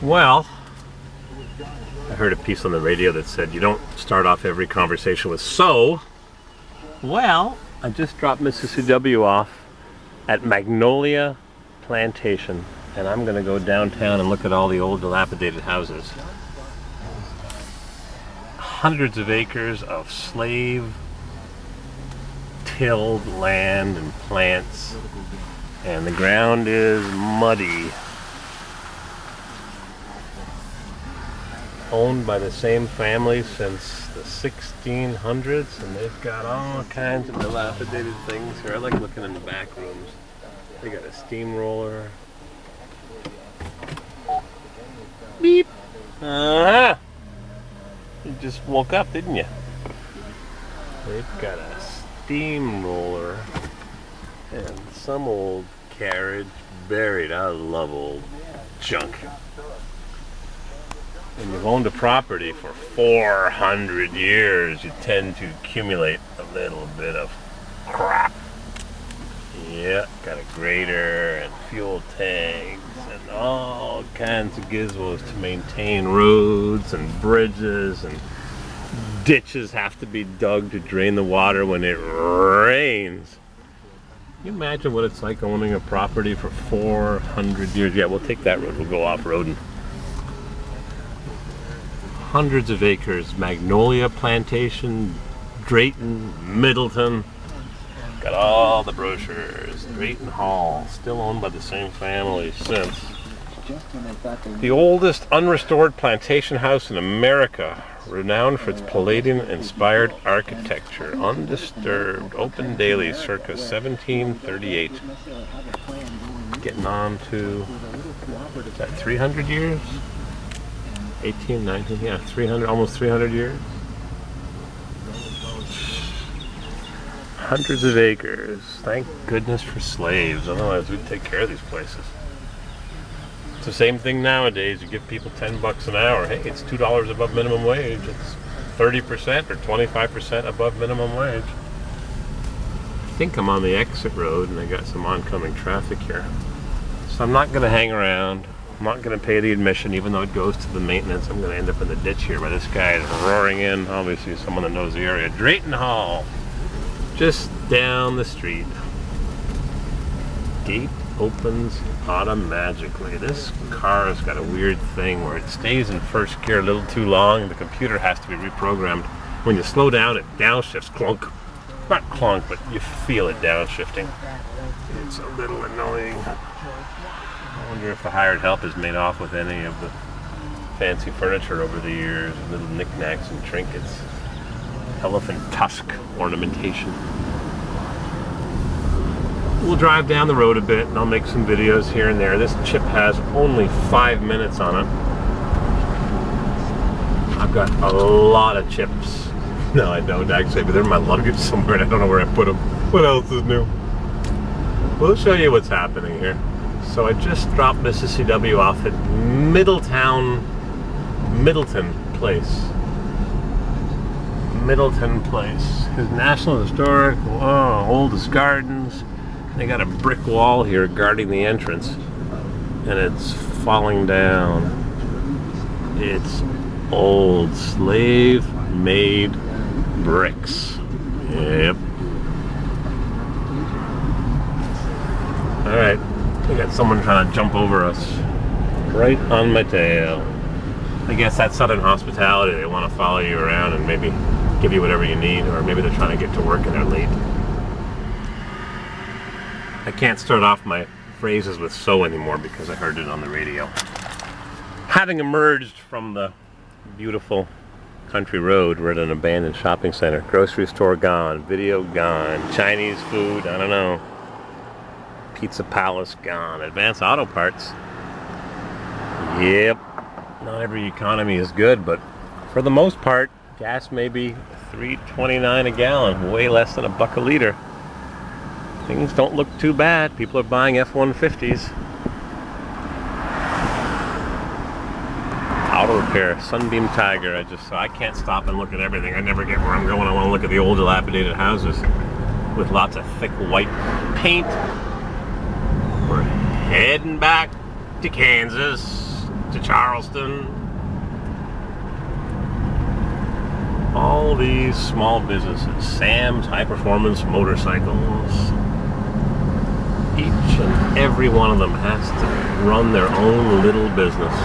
Well, I heard a piece on the radio that said you don't start off every conversation with "so." Well, I just dropped Mrs. CW off at Magnolia Plantation, and I'm gonna go downtown and look at all the old dilapidated houses. Hundreds of acres of slave tilled land and plants, and the ground is muddy. Owned by the same family since the 1600s, and they've got all kinds of dilapidated things here. I like looking in the back rooms. They got a steamroller. Beep. Uh-huh. You just woke up, didn't you? They've got a steamroller and some old carriage buried. I love old junk. When you've owned a property for 400 years, you tend to accumulate a little bit of crap. Yeah, got a grader and fuel tanks and all kinds of gizmos to maintain roads and bridges, and ditches have to be dug to drain the water when it rains. Can you imagine what it's like owning a property for 400 years? Yeah, we'll take that road. We'll go off-roading. Hundreds of acres, Magnolia Plantation, Drayton, Middleton. Got all the brochures. Drayton Hall, still owned by the same family since. The oldest unrestored plantation house in America, renowned for its Palladian-inspired architecture, undisturbed, open daily, circa 1738. Getting on to, is that 300 years? 18, 19, yeah, 300, almost 300 years. Hundreds of acres. Thank goodness for slaves, otherwise we'd take care of these places. It's the same thing nowadays. You give people $10 an hour. Hey, it's $2 above minimum wage. It's 30% or 25% above minimum wage. I think I'm on the exit road and I got some oncoming traffic here. So I'm not going to hang around. I'm not going to pay the admission, even though it goes to the maintenance. I'm going to end up in the ditch here where this guy is roaring in. Obviously someone that knows the area. Drayton Hall, just down the street. Gate opens automatically. This car has got a weird thing where it stays in first gear a little too long. The computer has to be reprogrammed. When you slow down, it downshifts. Clunk. Not clunk, but you feel it downshifting. It's a little annoying. I wonder if the hired help has made off with any of the fancy furniture over the years, little knickknacks and trinkets, elephant tusk ornamentation. We'll drive down the road a bit and I'll make some videos here and there. This chip has only 5 minutes on it. I've got a lot of chips. No, I don't actually, but they're in my luggage somewhere and I don't know where I put them. What else is new? We'll show you what's happening here. So I just dropped Mrs. CW off at Middleton Place. Middleton Place. His National Historic, oldest gardens. They got a brick wall here guarding the entrance. And it's falling down. It's old slave-made bricks. Yep. Alright. We got someone trying to jump over us. Right on my tail. I guess that's Southern hospitality. They want to follow you around and maybe give you whatever you need, or maybe they're trying to get to work and they're late. I can't start off my phrases with "so" anymore because I heard it on the radio. Having emerged from the beautiful country road, we're at an abandoned shopping center. Grocery store gone, video gone, Chinese food, I don't know. Pizza Palace gone. Advanced Auto Parts. Yep. Not every economy is good, but for the most part, gas may be $3.29 a gallon, way less than $1 a liter. Things don't look too bad. People are buying F-150s. Auto repair, Sunbeam Tiger. I can't stop and look at everything. I never get where I'm going. I want to look at the old dilapidated houses with lots of thick white paint. We're heading back to Kansas, to Charleston. All these small businesses, Sam's High Performance Motorcycles. Each and every one of them has to run their own little business.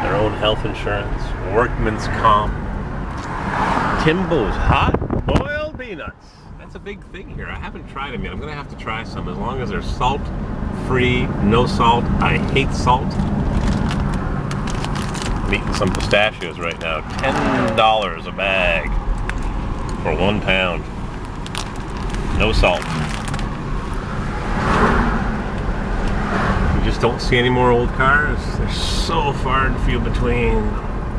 Their own health insurance, workman's comp, Timbo's hot boiled peanuts. That's a big thing here. I haven't tried them yet. I'm going to have to try some as long as they're salt-free, no salt. I hate salt. I'm eating some pistachios right now. $10 a bag for 1 pound. No salt. You just don't see any more old cars. They're so far and few between.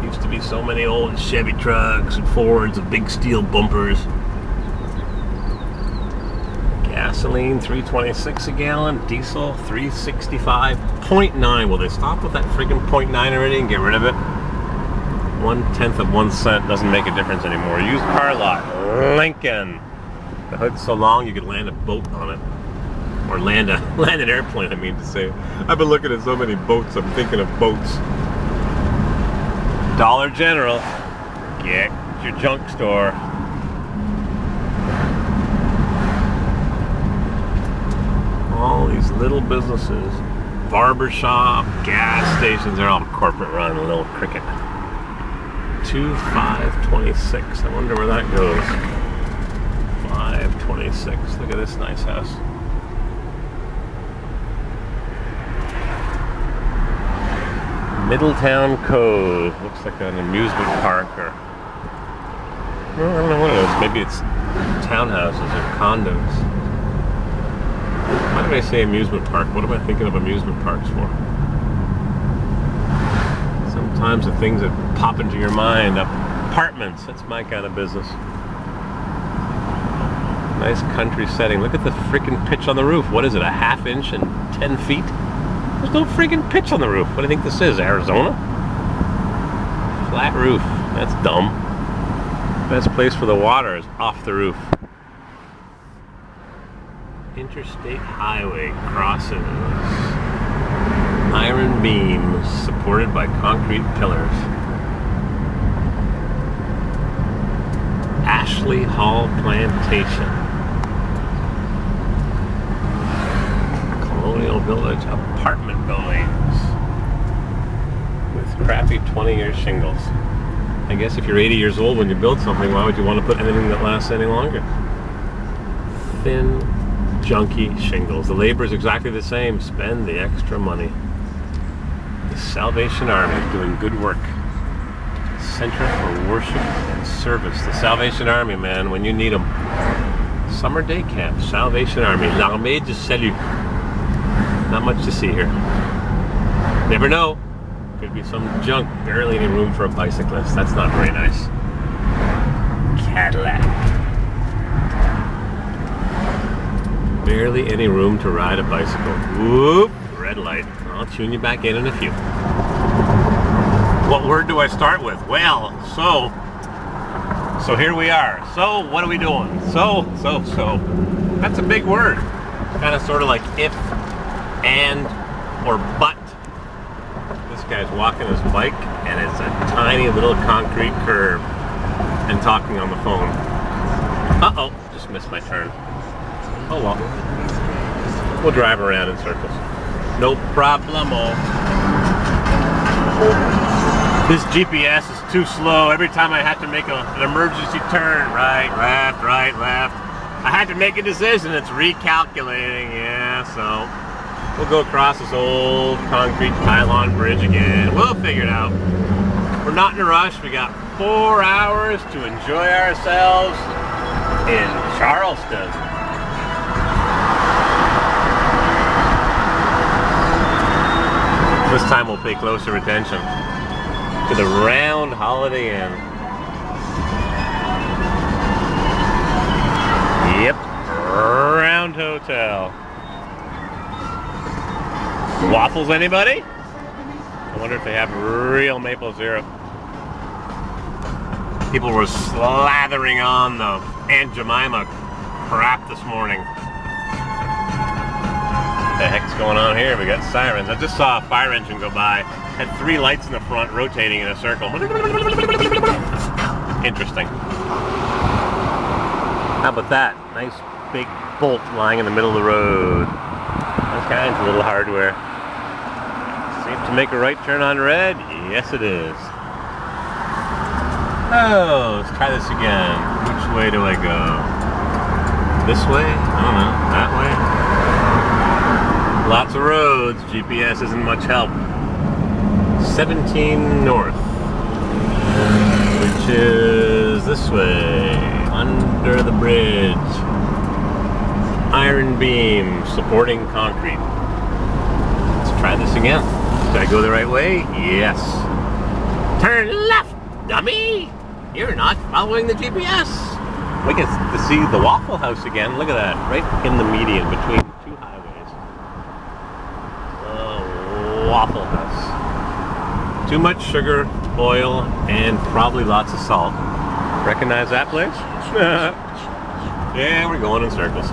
Used to be so many old Chevy trucks and Fords with big steel bumpers. Gasoline $3.26 a gallon, diesel $3.65. 0.9. Will they stop with that friggin' 0.9 already and get rid of it? 1/10 of 1 cent doesn't make a difference anymore. Used car lot, Lincoln. The hood's so long you could land a boat on it. Or land an airplane, I mean to say. I've been looking at so many boats, I'm thinking of boats. Dollar General, get your junk store. All these little businesses, barber shop, gas stations, they're all corporate run, a little cricket. 526, I wonder where that goes. 526, look at this nice house. Middletown Cove, looks like an amusement park or, well, I don't know what it is, maybe it's townhouses or condos. Why did I say amusement park? What am I thinking of amusement parks for? Sometimes the things that pop into your mind, apartments, that's my kind of business. Nice country setting. Look at the freaking pitch on the roof. What is it, a 1/2 inch and 10 feet? There's no friggin' pitch on the roof. What do you think this is, Arizona? Flat roof. That's dumb. Best place for the water is off the roof. Interstate highway crosses. Iron beams supported by concrete pillars. Ashley Hall Plantation. Colonial Village apartment buildings with crappy 20-year shingles. I guess if you're 80 years old when you build something, why would you want to put anything that lasts any longer? Thin, junky shingles. The labor is exactly the same. Spend the extra money. The Salvation Army doing good work. Center for Worship and Service. The Salvation Army, man, when you need them. Summer day camp. Salvation Army. L'Armée du Salut. Not much to see here. Never know. Could be some junk. Barely any room for a bicyclist. That's not very nice. Cadillac. Barely any room to ride a bicycle. Whoop! Red light. I'll tune you back in a few. What word do I start with? Well, so here we are. So, what are we doing? So. That's a big word. Kind of sort of like if, and, or but. This guy's walking his bike, and it's a tiny little concrete curb, and talking on the phone. Uh-oh, just missed my turn. Oh well. We'll drive around in circles. No problemo. This GPS is too slow. Every time I have to make an emergency turn, right, left, right, left, I had to make a decision. It's recalculating, yeah, so we'll go across this old concrete pylon bridge again. We'll figure it out. We're not in a rush. We got 4 hours to enjoy ourselves in Charleston. This time we'll pay closer attention to the Round Holiday Inn. Yep, Round Hotel. Waffles, anybody? I wonder if they have real maple syrup. People were slathering on the Aunt Jemima crap this morning. What the heck's going on here? We got sirens. I just saw a fire engine go by. Had 3 lights in the front rotating in a circle. Interesting. How about that? Nice big bolt lying in the middle of the road. All kinds of little hardware. Safe to make a right turn on red? Yes, it is. Oh, let's try this again. Which way do I go? This way? I don't know. That way? Lots of roads. GPS isn't much help. 17 north. Which is this way. Under the bridge. Iron beam supporting concrete. Let's try this again. Did I go the right way? Yes. Turn left, dummy! You're not following the GPS. We get to see the Waffle House again. Look at that. Right in the median between 2 highways. The Waffle House. Too much sugar, oil, and probably lots of salt. Recognize that place? Yeah, we're going in circles.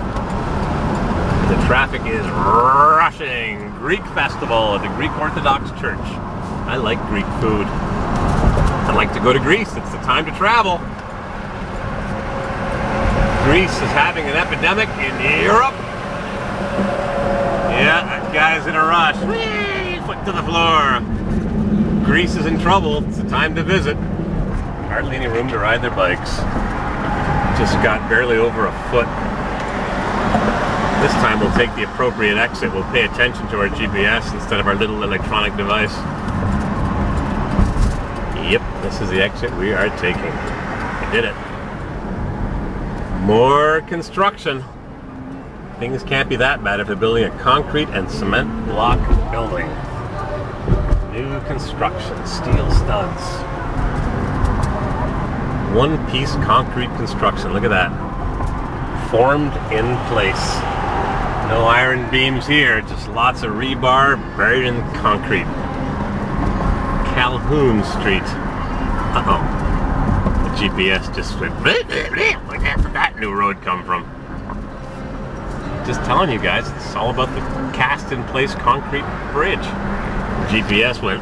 The traffic is rushing. Greek festival at the Greek Orthodox Church. I like Greek food. I'd like to go to Greece. It's the time to travel. Greece is having an epidemic in Europe. Yeah, that guy's in a rush. Whee! Foot to the floor. Greece is in trouble. It's the time to visit. Hardly any room to ride their bikes. Just got barely over a foot. This time we'll take the appropriate exit. We'll pay attention to our GPS instead of our little electronic device. Yep, this is the exit we are taking. I did it. More construction. Things can't be that bad if they're building a concrete and cement block building. New construction, steel studs. One-piece concrete construction, look at that. Formed in place. No iron beams here, just lots of rebar buried in concrete. Calhoun Street. Uh-oh. The GPS just went, where did that new road come from? Just telling you guys, it's all about the cast-in-place concrete bridge. GPS went,